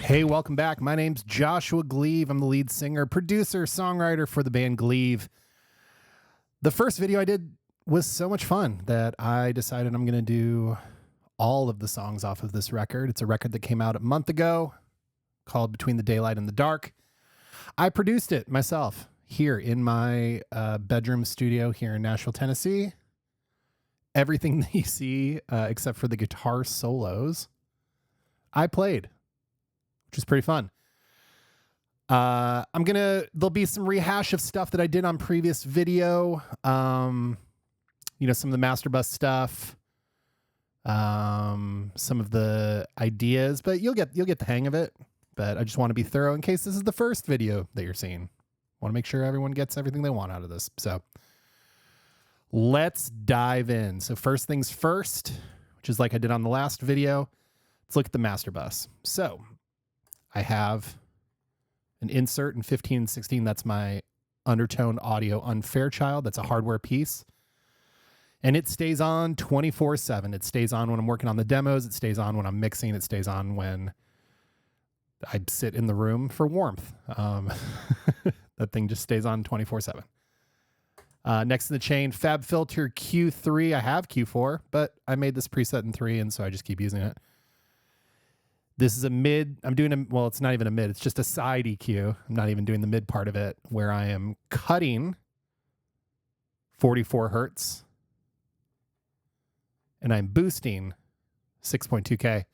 Hey, welcome back. My name's Joshua Gleave. I'm the lead singer, producer, songwriter for the band Gleave. The first video I did was so much fun that I decided I'm going to do all of the songs off of this record. It's a record that came out a month ago called Between the Daylight and the Dark. I produced it myself here in my bedroom studio here in Nashville, Tennessee. Everything that you see, except for the guitar solos, I played, which is pretty fun. There'll be some rehash of stuff that I did on previous video. Some of the master bus stuff, some of the ideas, but you'll get the hang of it. But I just want to be thorough in case this is the first video that you're seeing. Want to make sure everyone gets everything they want out of this. So let's dive in. So first things first, which is like I did on the last video, let's look at the master bus. So I have an insert in 15 and 16. That's my Undertone Audio Unfairchild. That's a hardware piece. And it stays on 24/7. It stays on when I'm working on the demos. It stays on when I'm mixing. It stays on when I sit in the room for warmth. That thing just stays on 24/7. Next in the chain, Fab Filter Q3. I have Q4, but I made this preset in 3, and so I just keep using it. This is a mid. It's not even a mid. It's just a side EQ. I'm not even doing the mid part of it, where I am cutting 44 hertz and I'm boosting 6.2K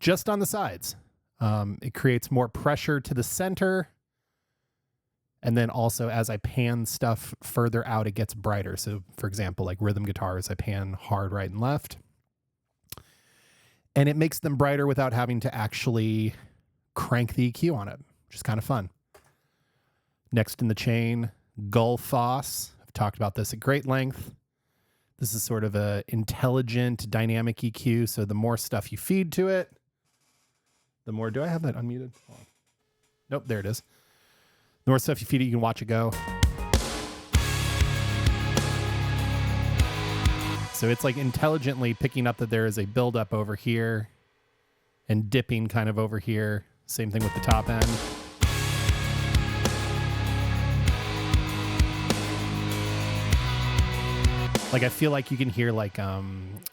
just on the sides. It creates more pressure to the center. And then also as I pan stuff further out, it gets brighter. So for example, like rhythm guitars, I pan hard right and left. And it makes them brighter without having to actually crank the EQ on it, which is kind of fun. Next in the chain, Gullfoss. I've talked about this at great length. This is sort of a intelligent dynamic EQ. So the more stuff you feed to it, the more... Do I have that unmuted? Hold on. Nope, there it is. The more stuff you feed it, you can watch it go. So it's like intelligently picking up that there is a buildup over here and dipping kind of over here. Same thing with the top end. Like I feel like you can hear like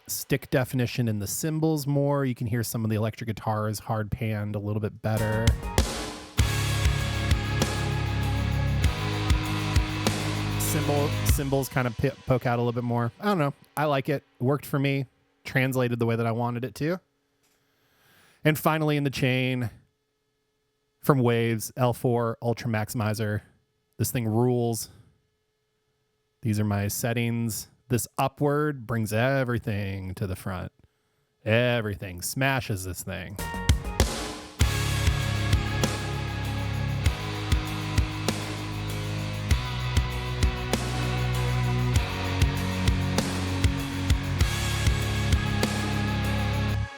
stick definition in the cymbals more. You can hear some of the electric guitars hard panned a little bit better. Cymbals kind of poke out a little bit more. I don't know. I like it. It worked for me. Translated the way that I wanted it to. And finally in the chain, from Waves, L4 Ultra Maximizer. This thing rules. These are my settings. This upward brings everything to the front. Everything. Smashes this thing.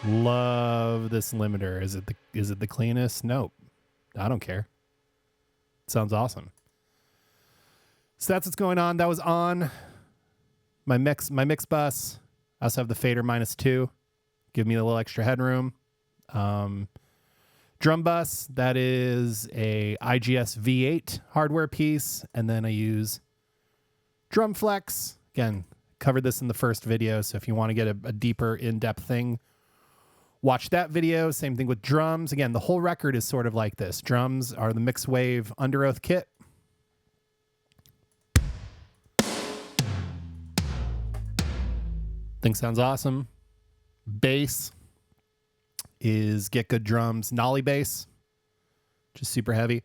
Love this limiter. Is it the cleanest? Nope. I don't care. It sounds awesome. So that's what's going on. That was on my mix bus. I also have the fader -2. Give me a little extra headroom. Drum bus, that is a IGS V8 hardware piece. And then I use Drum Flex. Again, covered this in the first video. So if you want to get a deeper in-depth thing, watch that video. Same thing with drums. Again, the whole record is sort of like this. Drums are the Mix Wave Under Oath kit. Thing sounds awesome. Bass is Get Good Drums Nolly bass, which is super heavy.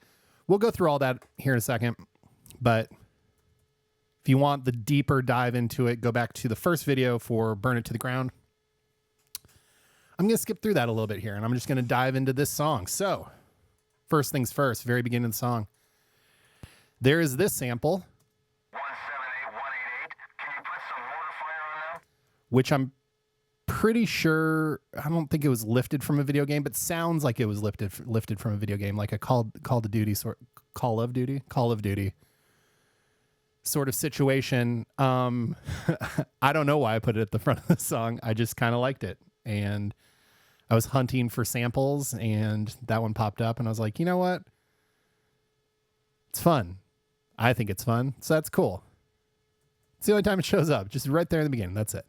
We'll go through all that here in a second. But if you want the deeper dive into it, go back to the first video for Burn It to the Ground. I'm going to skip through that a little bit here, and I'm just going to dive into this song. So, first things first, very beginning of the song. There is this sample, 178188. Can you put some mortifier on that? which I'm pretty sure, I don't think it was lifted from a video game, but sounds like it was lifted from a video game, like a Call of Duty sort of situation. I don't know why I put it at the front of the song. I just kind of liked it. And I was hunting for samples and that one popped up and I was like, you know what? It's fun. I think it's fun. So that's cool. It's the only time it shows up, just right there in the beginning. That's it.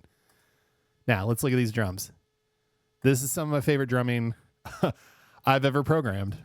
Now let's look at these drums. This is some of my favorite drumming I've ever programmed.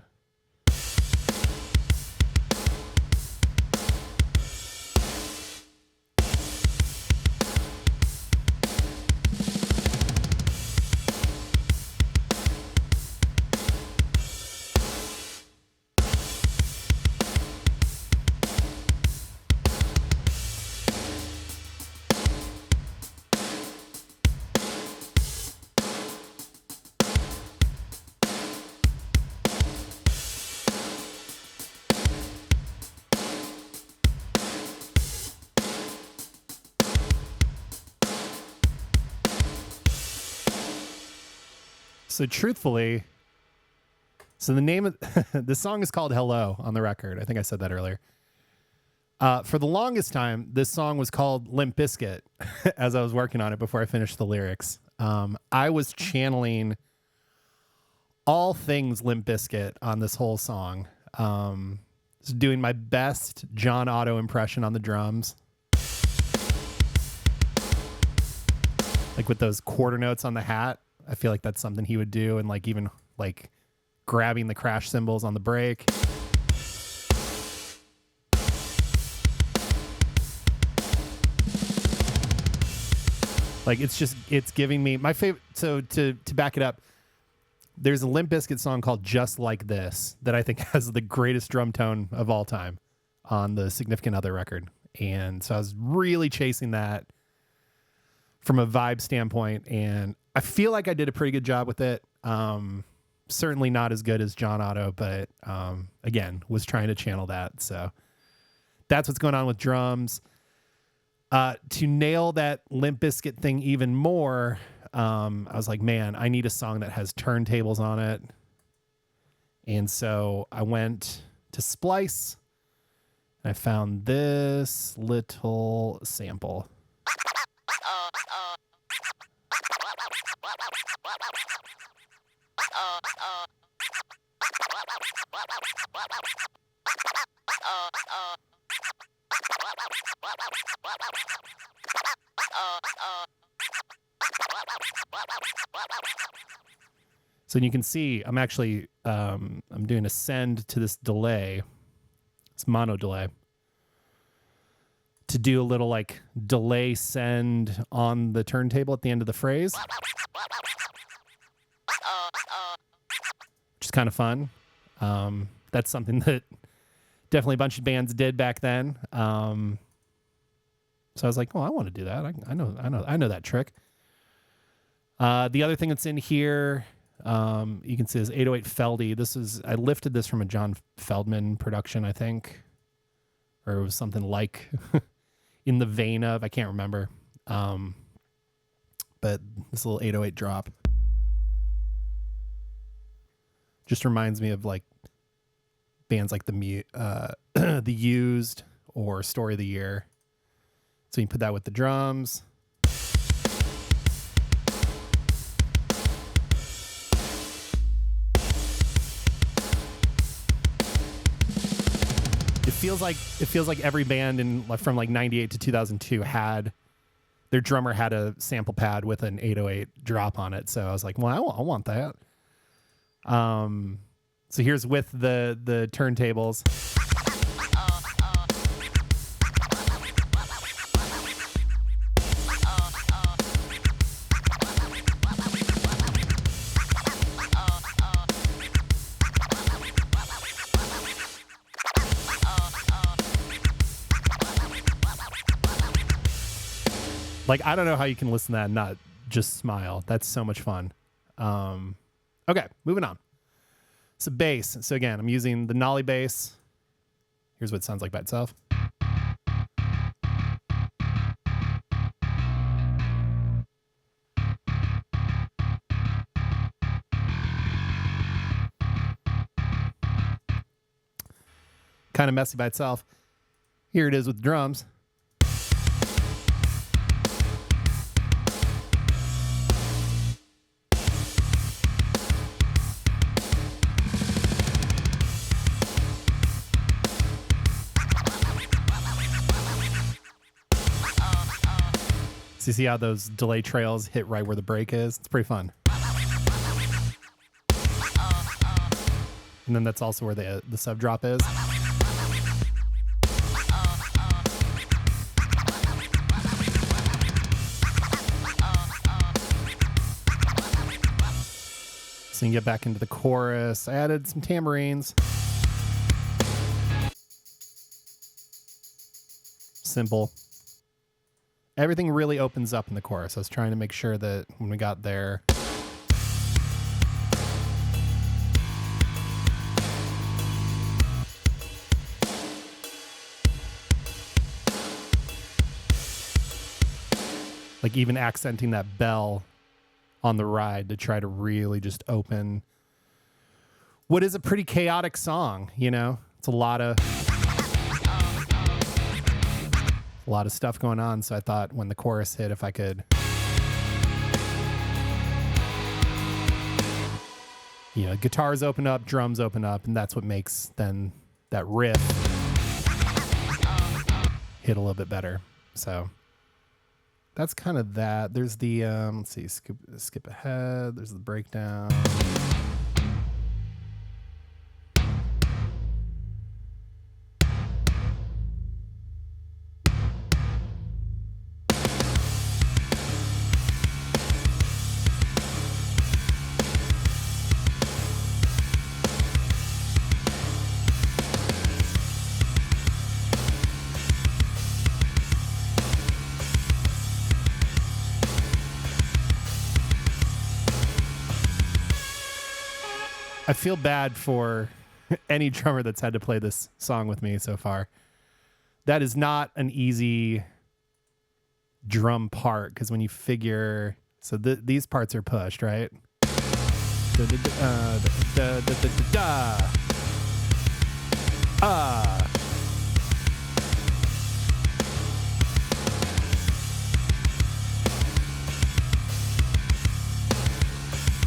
So truthfully, the name of the song is called Hello on the record. I think I said that earlier. For the longest time, this song was called Limp Bizkit as I was working on it before I finished the lyrics. I was channeling all things Limp Bizkit on this whole song. Just doing my best John Otto impression on the drums. Like with those quarter notes on the hat. I feel like that's something he would do, and like even like grabbing the crash cymbals on the break. Like it's giving me my favorite. So to back it up, there's a Limp Bizkit song called Just Like This that I think has the greatest drum tone of all time on the Significant Other record. And so I was really chasing that from a vibe standpoint, and I feel like I did a pretty good job with it. Certainly not as good as John Otto, but again, was trying to channel that. So that's what's going on with drums. To nail that Limp Bizkit thing even more, I was like, man, I need a song that has turntables on it. And so I went to Splice and I found this little sample. So you can see I'm actually I'm doing a send to this delay, this mono delay, to do a little like delay send on the turntable at the end of the phrase, which is kind of fun. That's something that definitely a bunch of bands did back then. So I was like, oh, I want to do that. I know that trick. The other thing that's in here, you can see is 808 Feldy. I lifted this from a John Feldman production, I think, or it was something like in the vein of, I can't remember. But this little 808 drop just reminds me of like bands like the Used or Story of the Year. So you put that with the drums. It feels like every band from like 98 to 2002 had their drummer had a sample pad with an 808 drop on it. So I was like, well, I want that. So here's with the turntables. Like, I don't know how you can listen to that and not just smile. That's so much fun. Okay, moving on. So bass. So again, I'm using the Nolly bass. Here's what it sounds like by itself. Kind of messy by itself. Here it is with the drums. So you see how those delay trails hit right where the break is? It's pretty fun. And then that's also where the sub drop is. So you can get back into the chorus. I added some tambourines. Simple. Everything really opens up in the chorus. I was trying to make sure that when we got there, like even accenting that bell on the ride to try to really just open what is a pretty chaotic song, you know? It's a lot of stuff going on, so I thought when the chorus hit, if I could, you know, guitars open up, drums open up, and that's what makes then that riff hit a little bit better. So that's kind of that. There's the, let's see, skip ahead. There's the breakdown. I feel bad for any drummer that's had to play this song with me so far. That is not an easy drum part, because when you figure, so these parts are pushed, right?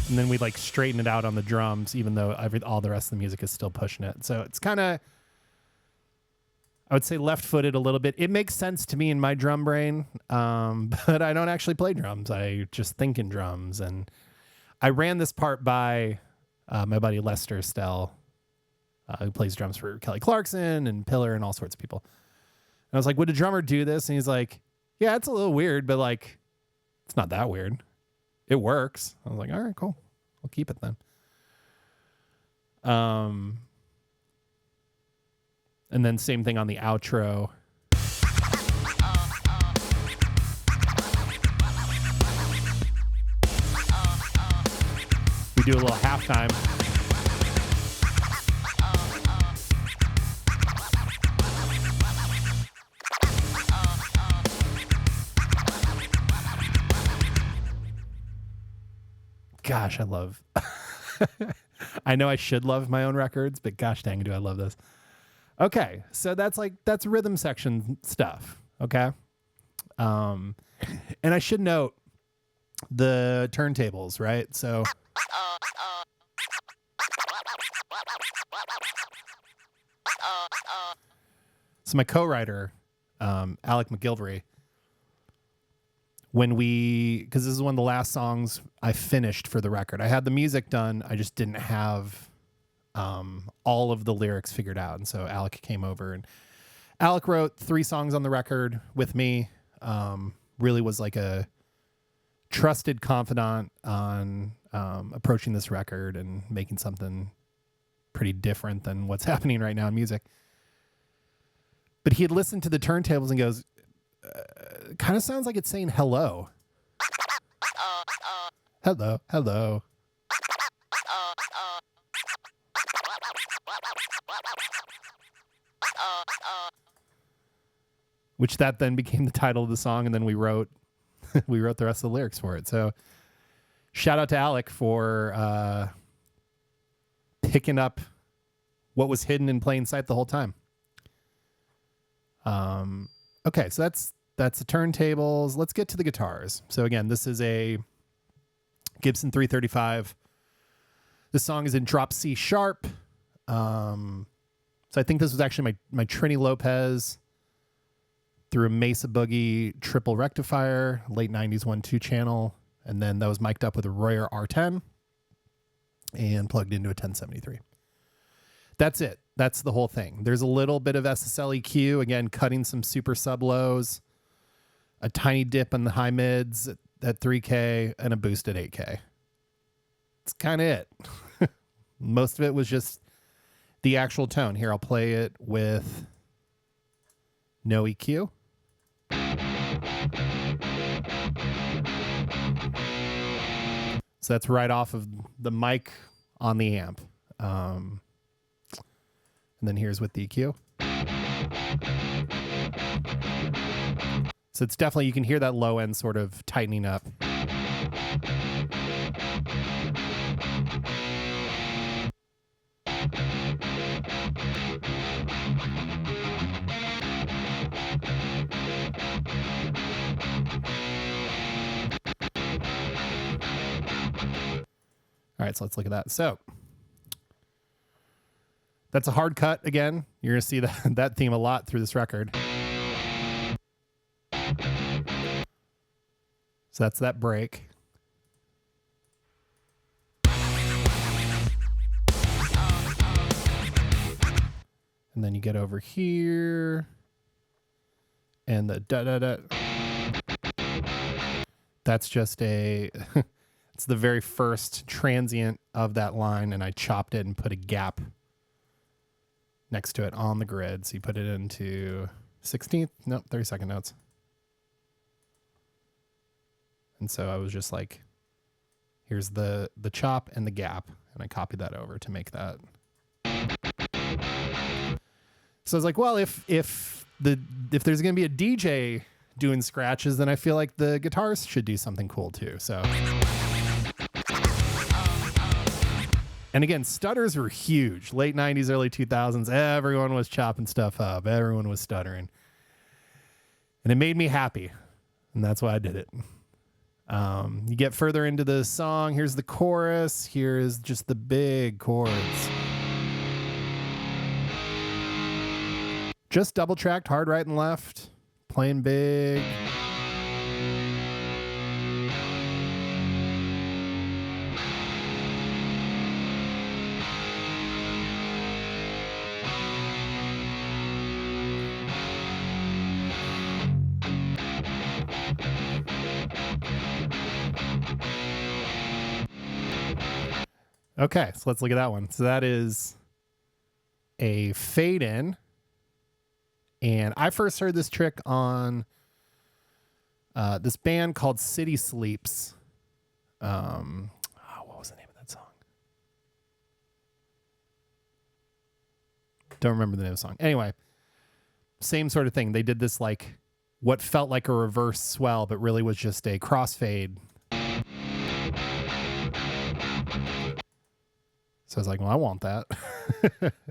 And then we like straighten it out on the drums, even though all the rest of the music is still pushing it. So it's kind of, I would say, left-footed a little bit. It makes sense to me in my drum brain, but I don't actually play drums. I just think in drums. And I ran this part by my buddy Lester Stell, who plays drums for Kelly Clarkson and Pillar and all sorts of people. And I was like, would a drummer do this? And he's like, yeah, it's a little weird, but like, it's not that weird. It works. I was like, all right, cool. I'll keep it then. And then same thing on the outro. We do a little halftime. Gosh, I love. I know I should love my own records, but gosh dang, do I love this. Okay, so that's rhythm section stuff. Okay, and I should note the turntables, right? So my co-writer, Alec McGilvery, because this is one of the last songs I finished for the record. I had the music done. I just didn't have all of the lyrics figured out. And so Alec came over, and Alec wrote 3 songs on the record with me. Really was like a trusted confidant on approaching this record and making something pretty different than what's happening right now in music. But he had listened to the turntables and goes, kind of sounds like it's saying hello. Hello, hello. Which that then became the title of the song, and then we wrote the rest of the lyrics for it. So shout out to Alec for picking up what was hidden in plain sight the whole time. Okay, so that's the turntables. Let's get to the guitars. So again, this is a Gibson 335. This song is in drop C sharp. So I think this was actually my Trini Lopez through a Mesa Boogie triple rectifier, late 90s 1-2 channel, and then that was mic'd up with a Royer R10 and plugged into a 1073. That's it. That's the whole thing. There's a little bit of SSL EQ, again, cutting some super sub lows, a tiny dip in the high mids at 3K, and a boost at 8K. It's kind of it. Most of it was just the actual tone. Here, I'll play it with no EQ. So that's right off of the mic on the amp. And then here's with the EQ. So it's definitely, you can hear that low end sort of tightening up. All right, so let's look at that. So that's a hard cut again. You're going to see that theme a lot through this record. So that's that break. And then you get over here and the da-da-da. That's just it's the very first transient of that line, and I chopped it and put a gap next to it on the grid. So you put it into 16th, nope, 32nd notes. And so I was just like, here's the chop and the gap, and I copied that over to make that. So I was like, well, if there's going to be a DJ doing scratches, then I feel like the guitars should do something cool too. So, and again, stutters were huge. Late 90s, early 2000s, everyone was chopping stuff up. Everyone was stuttering. And it made me happy. And that's why I did it. You get further into the song. Here's the chorus. Here's just the big chords. Just double tracked, hard right and left. Playing big. Okay, so let's look at that one. So that is a fade in. And I first heard this trick on this band called City Sleeps. What was the name of that song? Don't remember the name of the song. Anyway, same sort of thing. They did this like what felt like a reverse swell, but really was just a crossfade. So I was like, well, I want that.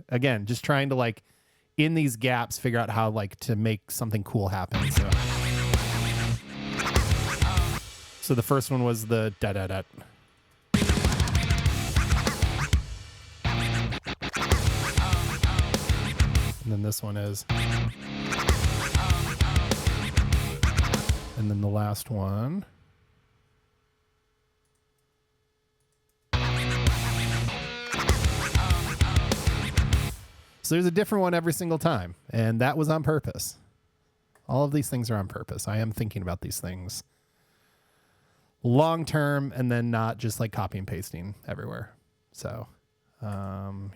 Again, just trying to like in these gaps, figure out how like to make something cool happen. So the first one was the da-da-da. And then this one is. And then the last one. So there's a different one every single time, and that was on purpose. All of these things are on purpose. I am thinking about these things long term and then not just like copy and pasting everywhere. So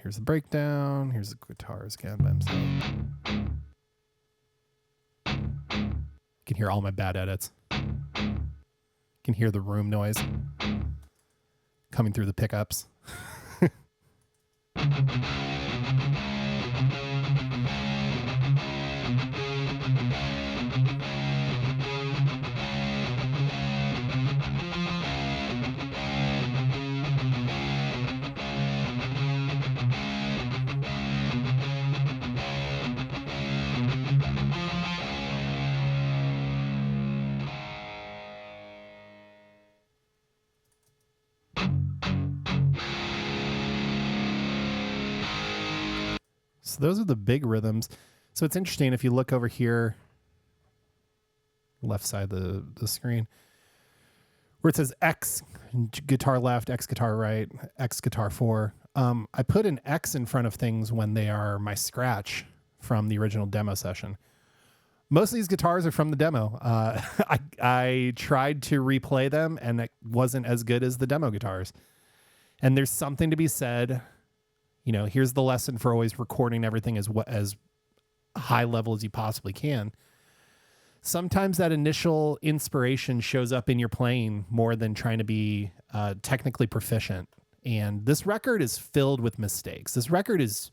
here's the breakdown. Here's the guitars again by himself. You can hear all my bad edits. You can hear the room noise coming through the pickups. So those are the big rhythms. So it's interesting if you look over here left side of the screen, where it says X guitar left, X guitar right, X guitar 4. I put an X in front of things when they are my scratch from the original demo session. Most of these guitars are from the demo. I tried to replay them, and it wasn't as good as the demo guitars. And there's something to be said. You know, here's the lesson for always recording everything as high level as you possibly can. Sometimes that initial inspiration shows up in your playing more than trying to be technically proficient. And this record is filled with mistakes. This record is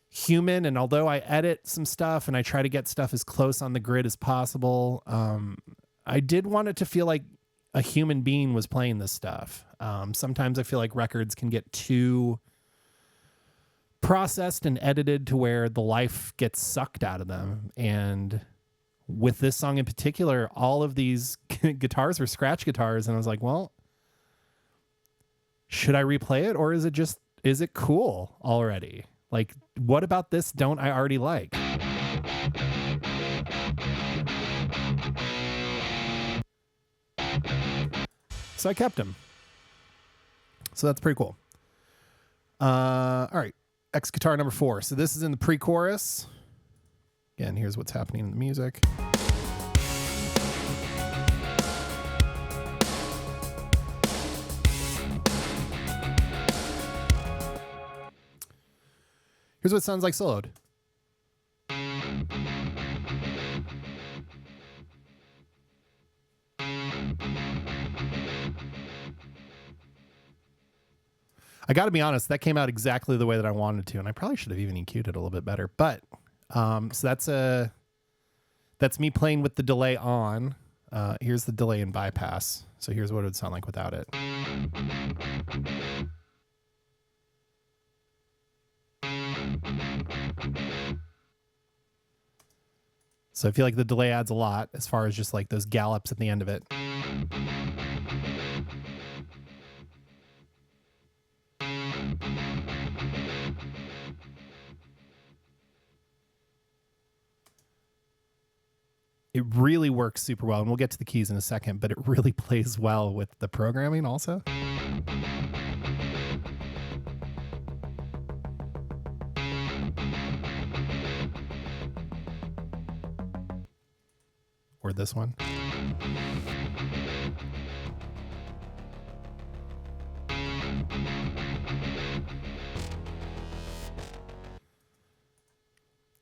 human, and although I edit some stuff and I try to get stuff as close on the grid as possible, I did want it to feel like a human being was playing this stuff. Sometimes I feel like records can get too processed and edited to where the life gets sucked out of them. And with this song in particular, all of these guitars were scratch guitars, and I was like, well, should I replay it, or is it cool already? Like, what about this don't I already like? So I kept him. So that's pretty cool. All right. X guitar number 4. So this is in the pre-chorus. Again, here's what's happening in the music. Here's what it sounds like soloed. I got to be honest, that came out exactly the way that I wanted to, and I probably should have even EQ'd it a little bit better. But so that's me playing with the delay on. Here's the delay and bypass. So here's what it would sound like without it. So I feel like the delay adds a lot as far as just like those gallops at the end of it. It really works super well, and we'll get to the keys in a second, but it really plays well with the programming also. Or this one.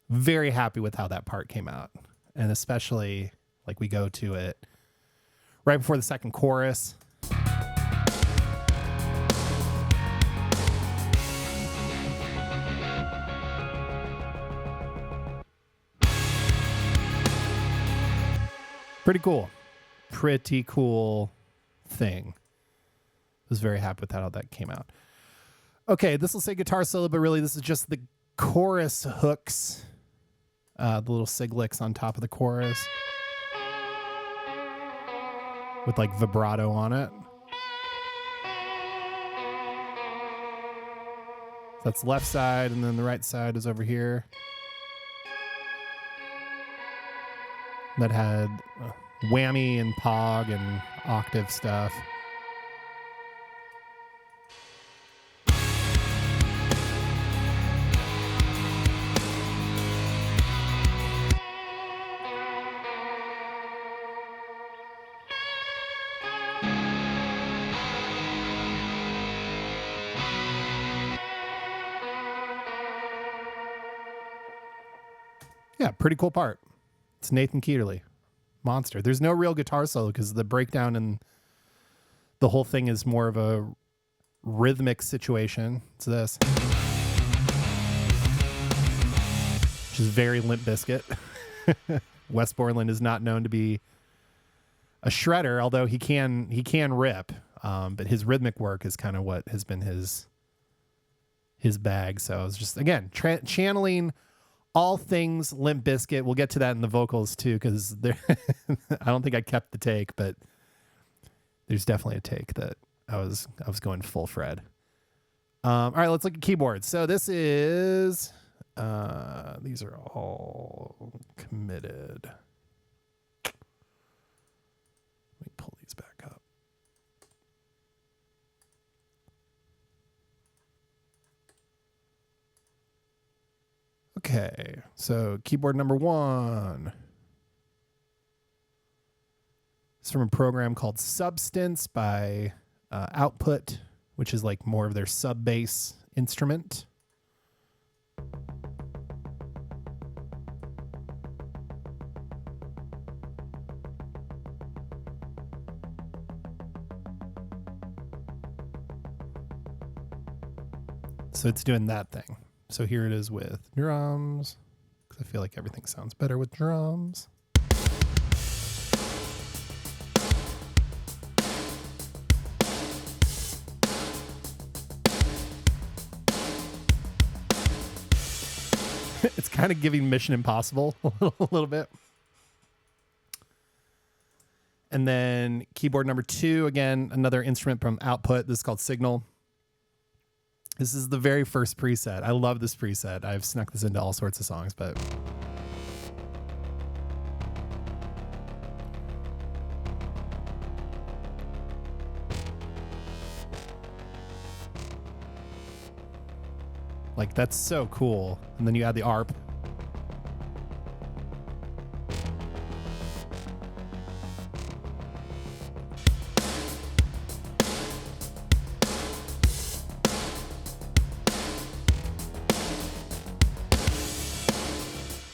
Very happy with how that part came out. And especially like we go to it right before the second chorus. Pretty cool. Pretty cool thing. Was very happy with how that came out. Okay, this will say guitar solo, but really this is just the chorus hooks. The little sig licks on top of the chorus with like vibrato on it. So that's left side, and then the right side is over here. That had whammy and pog and octave stuff. Yeah, pretty cool part. It's Nathan Keeterly. Monster. There's no real guitar solo because the breakdown and the whole thing is more of a rhythmic situation. It's this. Which is very Limp Bizkit. Wes Borland is not known to be a shredder, although he can rip. But his rhythmic work is kind of what has been his bag. So it's just, again, channeling all things Limp Bizkit. We'll get to that in the vocals too, because I don't think I kept the take, but there's definitely a take that I was going full Fred. All right, let's look at keyboards. So this is these are all committed. Okay, so keyboard number 1. It's from a program called Substance by Output, which is like more of their sub-bass instrument. So it's doing that thing. So here it is with drums, because I feel like everything sounds better with drums. It's kind of giving Mission Impossible a little bit. And then keyboard number 2, again, another instrument from Output. This is called Signal. This is the very first preset. I love this preset. I've snuck this into all sorts of songs, but like that's so cool. And then you add the ARP.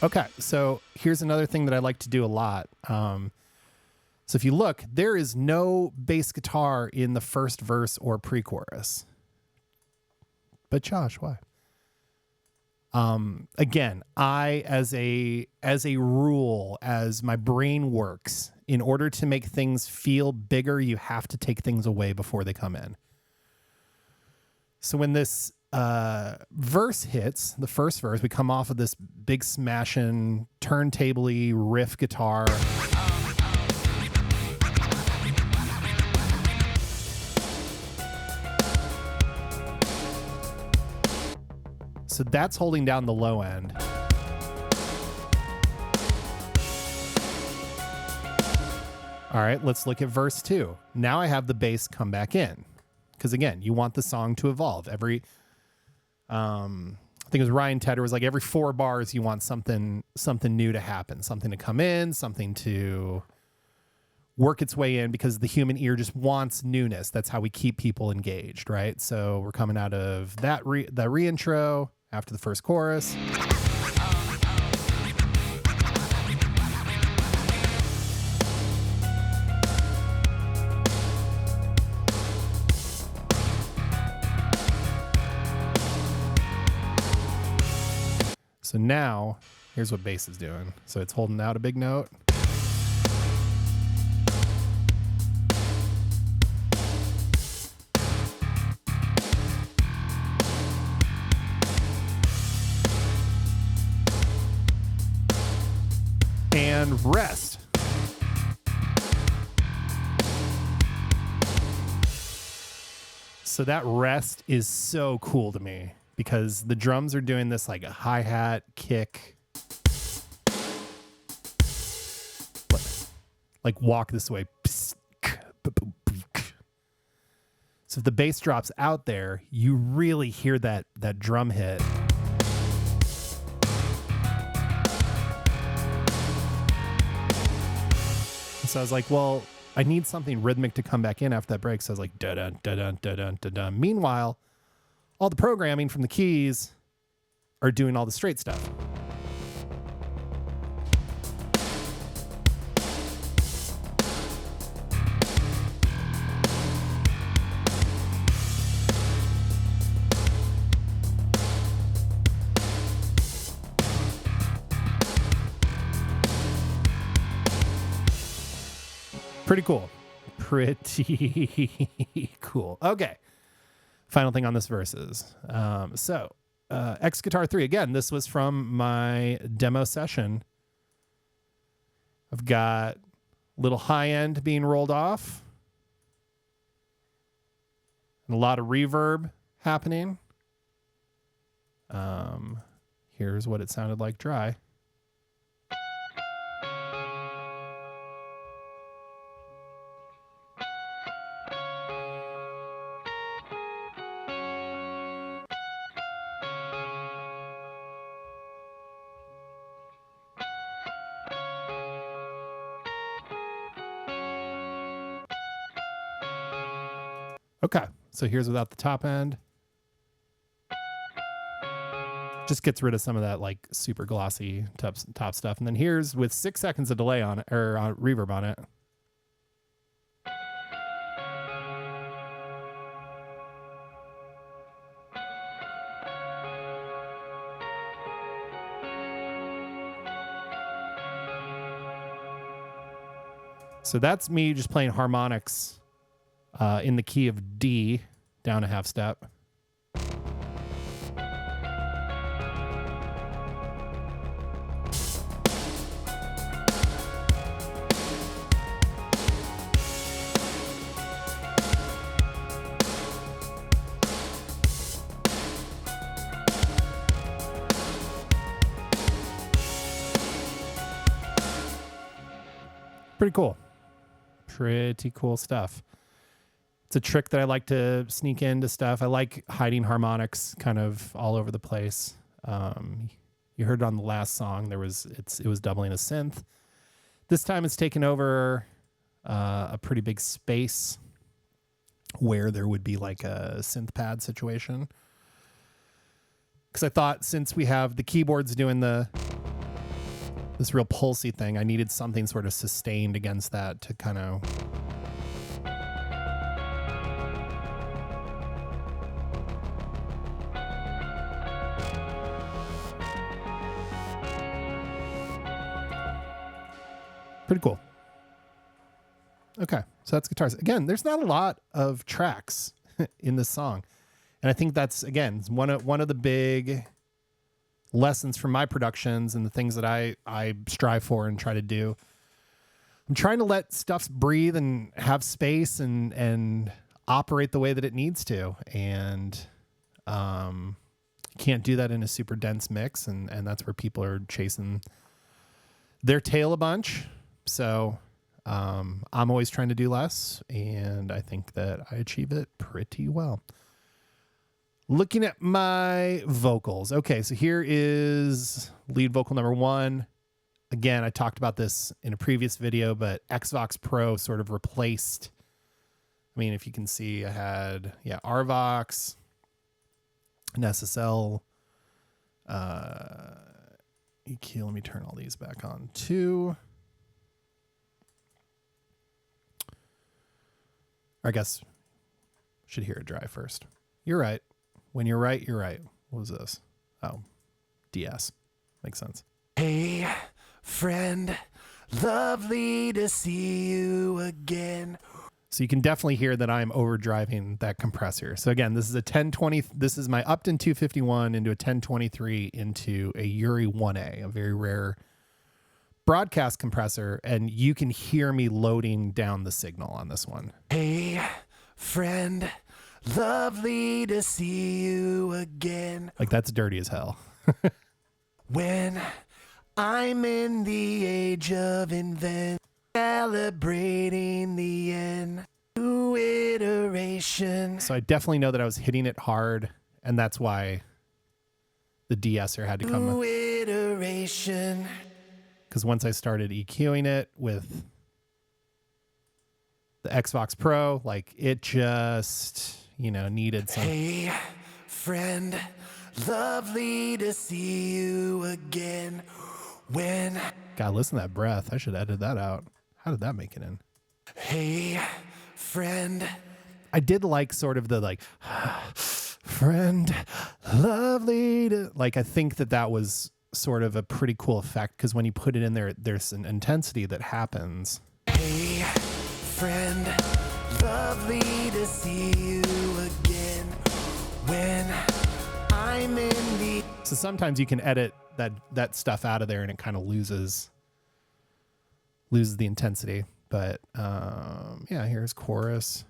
Okay, so here's another thing that I like to do a lot. So if you look, there is no bass guitar in the first verse or pre-chorus. But Josh, why? Again, as a rule, as my brain works, in order to make things feel bigger, you have to take things away before they come in. So when this verse hits, the first verse, we come off of this big smashing turntable-y riff guitar. So that's holding down the low end. All right, let's look at verse 2. Now I have the bass come back in. Because again, you want the song to evolve. I think it was Ryan Tedder was like every 4 bars you want something new to happen, something to come in, something to work its way in, because the human ear just wants newness. That's how we keep people engaged, right? So we're coming out of that reintro after the first chorus. So now, here's what bass is doing. So it's holding out a big note. And rest. So that rest is so cool to me, because the drums are doing this like a hi-hat kick, like walk this way. So if the bass drops out there, you really hear that drum hit. So I was like, well, I need something rhythmic to come back in after that break. So I was like, da-dun, da-dun, da-dun, da-dun. Meanwhile, all the programming from the keys are doing all the straight stuff. Pretty cool. Pretty cool. Okay. Final thing on this verses. X Guitar 3. Again, this was from my demo session. I've got little high end being rolled off. And a lot of reverb happening. Here's what it sounded like dry. Okay, so here's without the top end. Just gets rid of some of that like super glossy top stuff. And then here's with 6 seconds of delay on it, or reverb on it. So that's me just playing harmonics in the key of D, down a half step. Pretty cool. Pretty cool stuff. It's a trick that I like to sneak into stuff. I like hiding harmonics kind of all over the place. You heard it on the last song. It was doubling a synth. This time it's taken over a pretty big space where there would be like a synth pad situation. Because I thought since we have the keyboards doing this real pulsy thing, I needed something sort of sustained against that to kind of pretty cool. Okay, so that's guitars. Again, there's not a lot of tracks in this song. And I think that's, again, one of the big lessons from my productions and the things that I strive for and try to do. I'm trying to let stuff breathe and have space and operate the way that it needs to. And can't do that in a super dense mix. And that's where people are chasing their tail a bunch. So I'm always trying to do less. And I think that I achieve it pretty well. Looking at my vocals. Okay, so here is lead vocal number 1. Again, I talked about this in a previous video, but Xvox Pro sort of replaced. I mean, if you can see, I had, RVox, an SSL, EQ. Let me turn all these back on too. I guess should hear it dry first. You're right. When you're right, you're right. What was this? Oh, DS. Makes sense. Hey, friend, lovely to see you again. So you can definitely hear that I'm overdriving that compressor. So again, this is a 1020. This is my Upton 251 into a 1023 into a Uri 1A, a very rare broadcast compressor. And you can hear me loading down the signal on this one. Hey, friend. Lovely to see you again. Like, that's dirty as hell. When I'm in the age of invention, celebrating the end, new iteration. So I definitely know that I was hitting it hard, and that's why the de-esser had to come. New iteration. Because once I started EQing it with the Xvox Pro, like, it just, needed some. Hey, friend, lovely to see you again. When. God, listen to that breath. I should edit that out. How did that make it in? Hey, friend. I did like sort of the like, friend, lovely to. Like, I think that was sort of a pretty cool effect because when you put it in there, there's an intensity that happens. Hey, friend, lovely to see you again. When I'm in the. So sometimes you can edit that stuff out of there and it kind of loses the intensity. But here's chorus.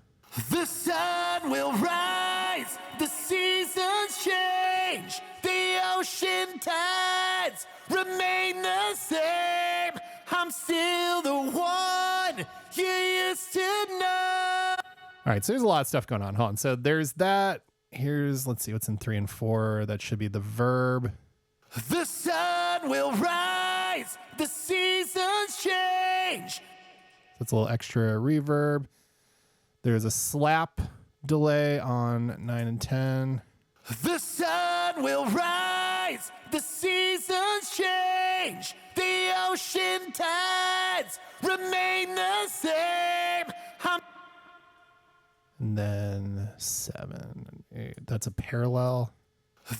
The sun will rise, the seasons change, the ocean tides remain the same. I'm still the one you used to know. All right, so there's a lot of stuff going on. Hold on. So there's that. Let's see what's in 3 and 4. That should be the verb. The sun will rise, the seasons change. That's a little extra reverb. There's a slap delay on 9 and 10. The sun will rise, the seasons change, the ocean tides remain the same. And then 7 and 8. That's a parallel.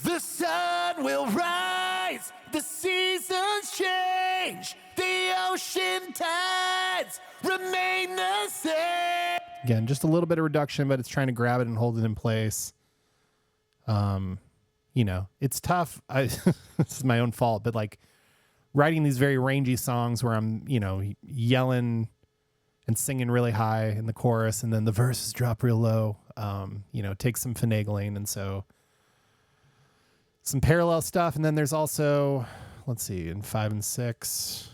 The sun will rise, the seasons change, the ocean tides remain the same. Again, just a little bit of reduction, but it's trying to grab it and hold it in place. You know, it's tough. This is my own fault, but like writing these very rangy songs where I'm, you know, yelling and singing really high in the chorus and then the verses drop real low, you know, takes some finagling. And so some parallel stuff. And then there's also, let's see, in 5 and 6,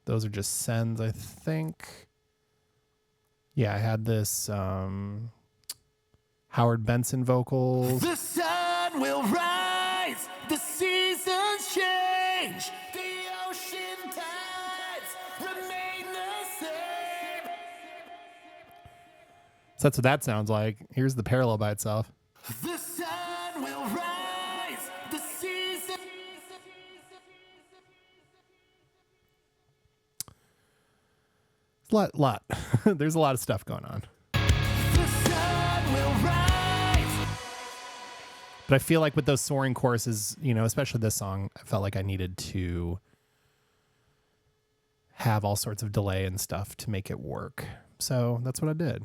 those are just sends, I think. Yeah, I had this Howard Benson vocals. The sun will rise, the seasons change, the ocean tides remain the same. So that's what that sounds like. Here's the parallel by itself. The sun will rise, the seasons. Lot. There's a lot of stuff going on. The sun will rise. But I feel like with those soaring choruses, you know, especially this song, I felt like I needed to have all sorts of delay and stuff to make it work. So that's what I did.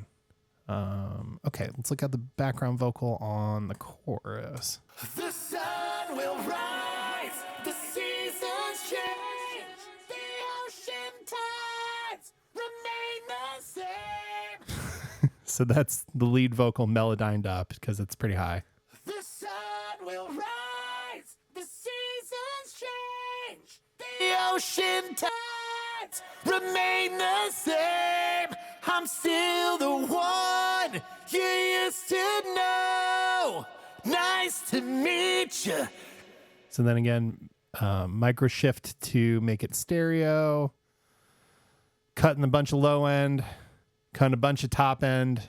Okay, let's look at the background vocal on the chorus. The sun will rise, the seasons change, the ocean tides remain the same. So that's the lead vocal melodined up because it's pretty high. The sun will rise, the seasons change, the ocean tides remain the same. I'm still the one you used to know. Nice to meet you. So then again, micro shift to make it stereo, cutting a bunch of low end, cutting a bunch of top end,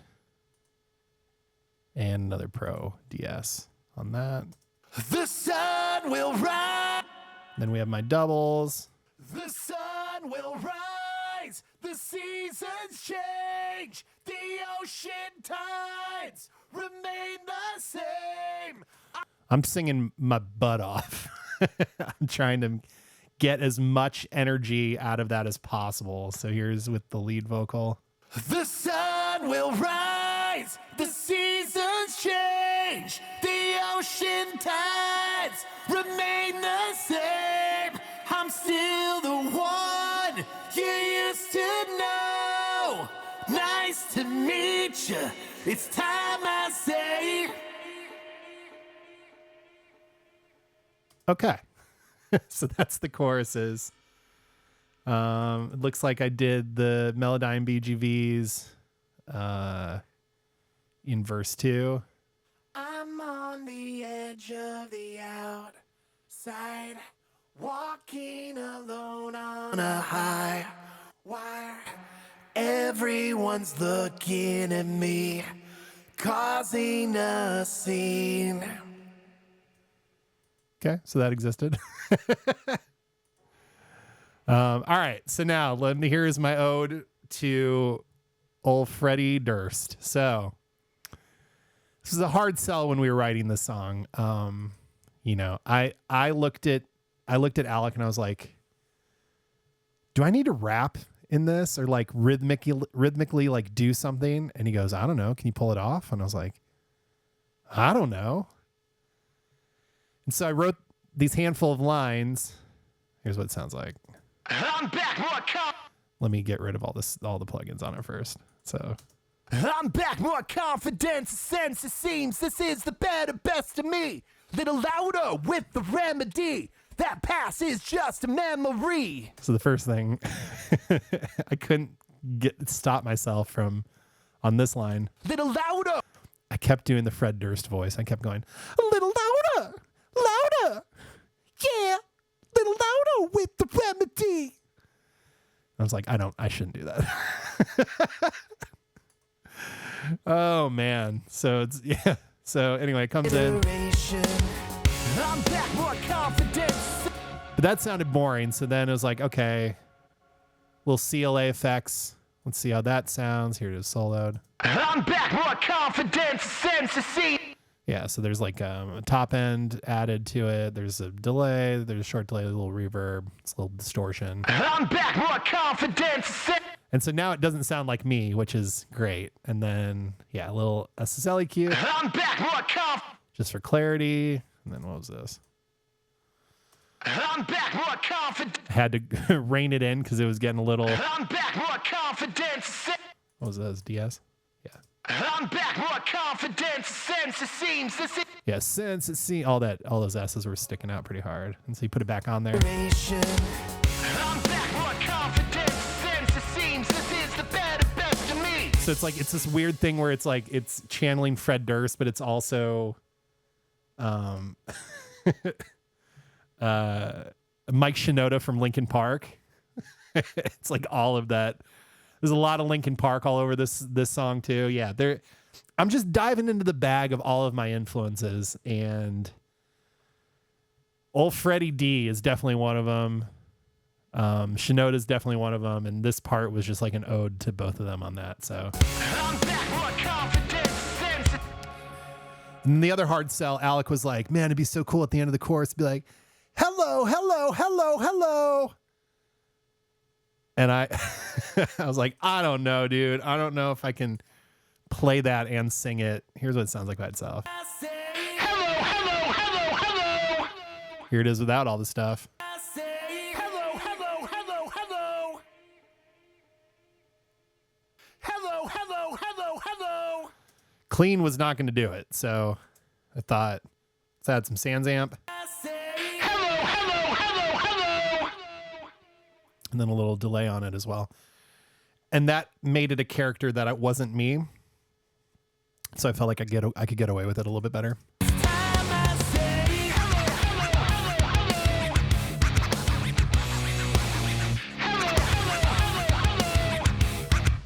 and another Pro DS on that. The sun will rise. Then we have my doubles. The sun will rise. The seasons change. The ocean tides remain the same. I'm singing my butt off. I'm trying to get as much energy out of that as possible. So here's with the lead vocal. The sun will rise. The seasons change. The ocean tides remain the same. I'm still the one you used to know. Nice to meet you. It's time I say. Okay. So that's the choruses. It looks like I did the Melodyne BGVs in verse 2. I'm on the edge of the outside, walking alone on a high wire. Everyone's looking at me, causing a scene. Okay, so that existed. All right, so now here is my ode to old Freddie Durst. So this is a hard sell when we were writing this song. You know, I looked at Alec and I was like, do I need to rap in this or like rhythmically like do something? And he goes, I don't know. Can you pull it off? And I was like, I don't know. And so I wrote these handful of lines. Here's what it sounds like. I'm back, more Let me get rid of all the plugins on it first. So I'm back, more confidence, sense it seems this is the better best of me. Little louder with the remedy. That past is just a memory. the first thing, I couldn't stop myself from on this line. Little louder. I kept doing the Fred Durst voice. I kept going, a little louder, louder. Yeah, little louder with the remedy. I was like, I shouldn't do that. Oh man. So it's yeah. So anyway, it comes in. I'm back more confident. But that sounded boring. So then it was like, okay, little CLA effects. Let's see how that sounds. Here it is soloed. I'm back more confident. Sense to see. Yeah, so there's like a top end added to it. There's a delay. There's a short delay, a little reverb, it's a little distortion. I'm back more confident. And so now it doesn't sound like me, which is great. And then, yeah, a little SSL EQ. I'm back more confident. Just for clarity. And then what was this? I'm back more confident. Had to rein it in because it was getting a little. I'm back more confident. What was this? DS? Yeah. I'm back more confident. Sense it seems. Yeah, since it seems all those S's were sticking out pretty hard. And so you put it back on there. I'm back more confident. Sense it seems. This is the better best of me. So it's like it's this weird thing where it's like it's channeling Fred Durst, but it's also Mike Shinoda from Linkin Park. It's like all of that. There's a lot of Linkin Park all over this song too. Yeah, I'm just diving into the bag of all of my influences, and old Freddie D is definitely one of them. Shinoda is definitely one of them, and this part was just like an ode to both of them on that. So. I'm back more confident. Sense it. And the other hard sell, Alec was like, man, it'd be so cool at the end of the chorus to be like, hello, hello, hello, hello. And I was like, I don't know, dude. I don't know if I can play that and sing it. Here's what it sounds like by itself. Hello, hello, hello, hello. Here it is without all the stuff. Hello, hello, hello, hello. Hello, hello, hello, hello. Clean was not going to do it. So I thought, let's add some Sans Amp. Hello, hello, hello, hello. And then a little delay on it as well. And that made it a character that it wasn't me. So I felt like I could get away with it a little bit better.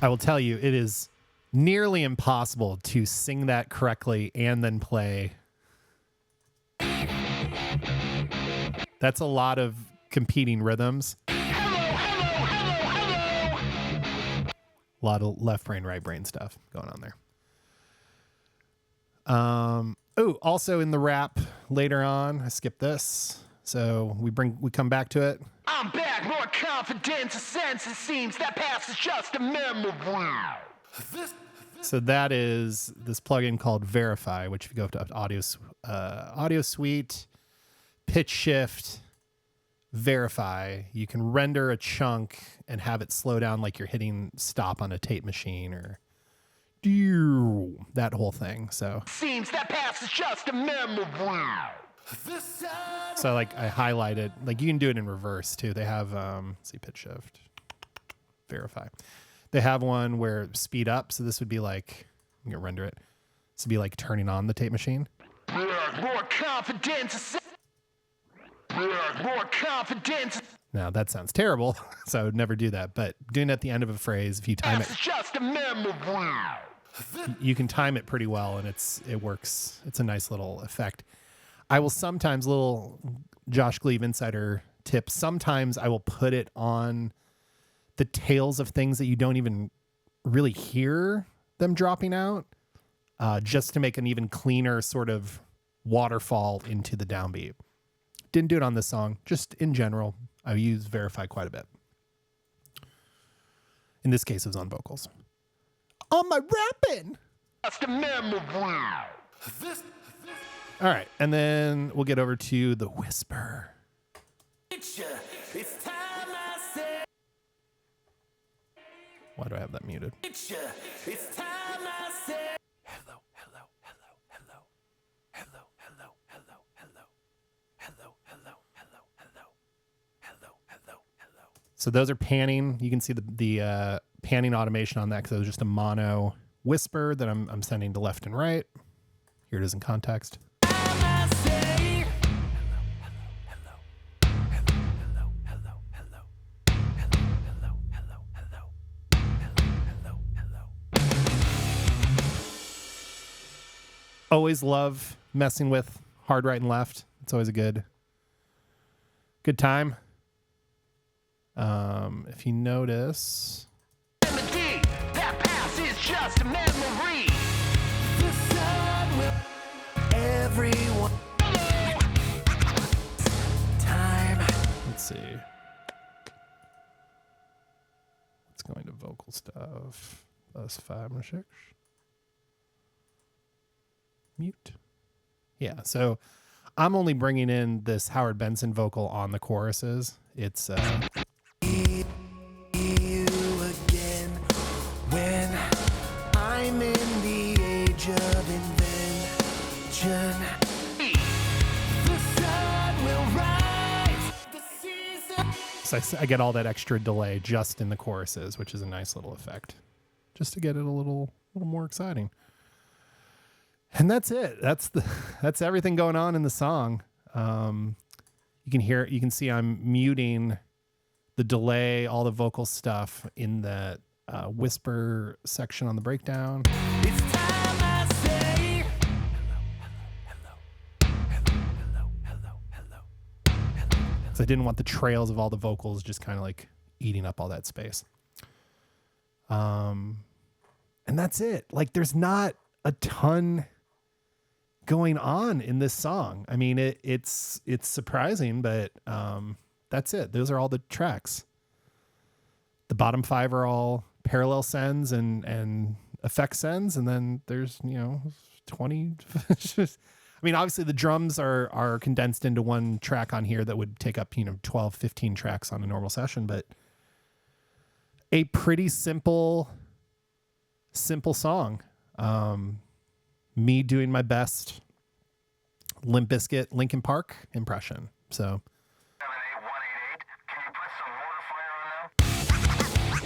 I will tell you, it is nearly impossible to sing that correctly and then play. That's a lot of competing rhythms. A lot of left brain, right brain stuff going on there. Also in the rap later on, I skipped this. So we come back to it. I'm back, more confident. A sense it seems that past is just a memory. So that is this plugin called Verify, which if you go to Audio Suite, Pitch Shift, Verify, you can render a chunk and have it slow down like you're hitting stop on a tape machine or that whole thing. So seems that past is just a memory. So like I highlighted, like you can do it in reverse too. They have let's see, Pitch Shift, Verify. They have one where speed up. So this would be like, I'm gonna render it. This would be like turning on the tape machine. More confident. More confident. Now that sounds terrible, so I would never do that. But doing it at the end of a phrase, if you time it, It's just a memory. you can time it pretty well, and it works. It's a nice little effect. I will sometimes, little Josh Gleave insider tip, sometimes I will put it on the tails of things that you don't even really hear them dropping out, just to make an even cleaner sort of waterfall into the downbeat. Didn't do it on this song, just in general. I use Verify quite a bit. In this case, it was on vocals. On my rapping! Just a memory. All right, and then we'll get over to the whisper. It's time I say. Why do I have that muted? It's time I say. Hello, hello, hello, hello. Hello, hello, hello, hello. Hello, hello, hello, hello. Hello, hello, hello. So those are panning. You can see the panning automation on that because it was just a mono whisper that I'm sending to left and right. Here it is in context. Always love messing with hard right and left. It's always a good time. If you notice, Remedy, that past is just a memory. The sun will everyone time. let's see. Let's go into vocal stuff. +5 6. Mute. Yeah, so I'm only bringing in this Howard Benson vocal on the choruses. It's You again when I'm in the age of invention. The sun will rise. The season. so I get all that extra delay just in the choruses, which is a nice little effect, just to get it a little more exciting. And that's it. That's everything going on in the song. You can see I'm muting the delay, all the vocal stuff in that whisper section on the breakdown. It's time I say So I didn't want the trails of all the vocals just kind of like eating up all that space. And that's it. Like, there's not a ton going on in this song. I mean, it's surprising, but that's it. Those are all the tracks. The bottom 5 are all parallel sends and effect sends, and then there's 20. I mean, obviously the drums are condensed into one track on here that would take up 12, 15 tracks on a normal session, but a pretty simple song. Me doing my best Limp Bizkit Linkin Park impression. So 78188, can you put some mortar fire on them?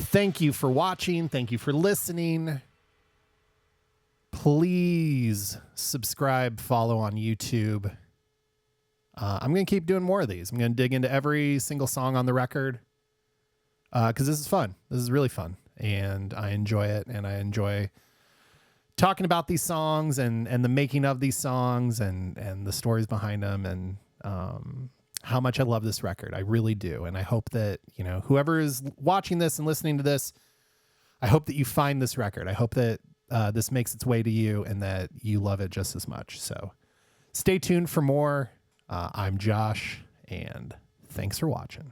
thank you for watching. Thank you for listening. Please subscribe, follow on YouTube. I'm going to keep doing more of these. I'm going to dig into every single song on the record because this is fun. This is really fun. And I enjoy it. And I enjoy talking about these songs and the making of these songs and the stories behind them and how much I love this record. I really do. And I hope that, whoever is watching this and listening to this, I hope that you find this record. I hope that this makes its way to you and that you love it just as much. So stay tuned for more. I'm Josh, and thanks for watching.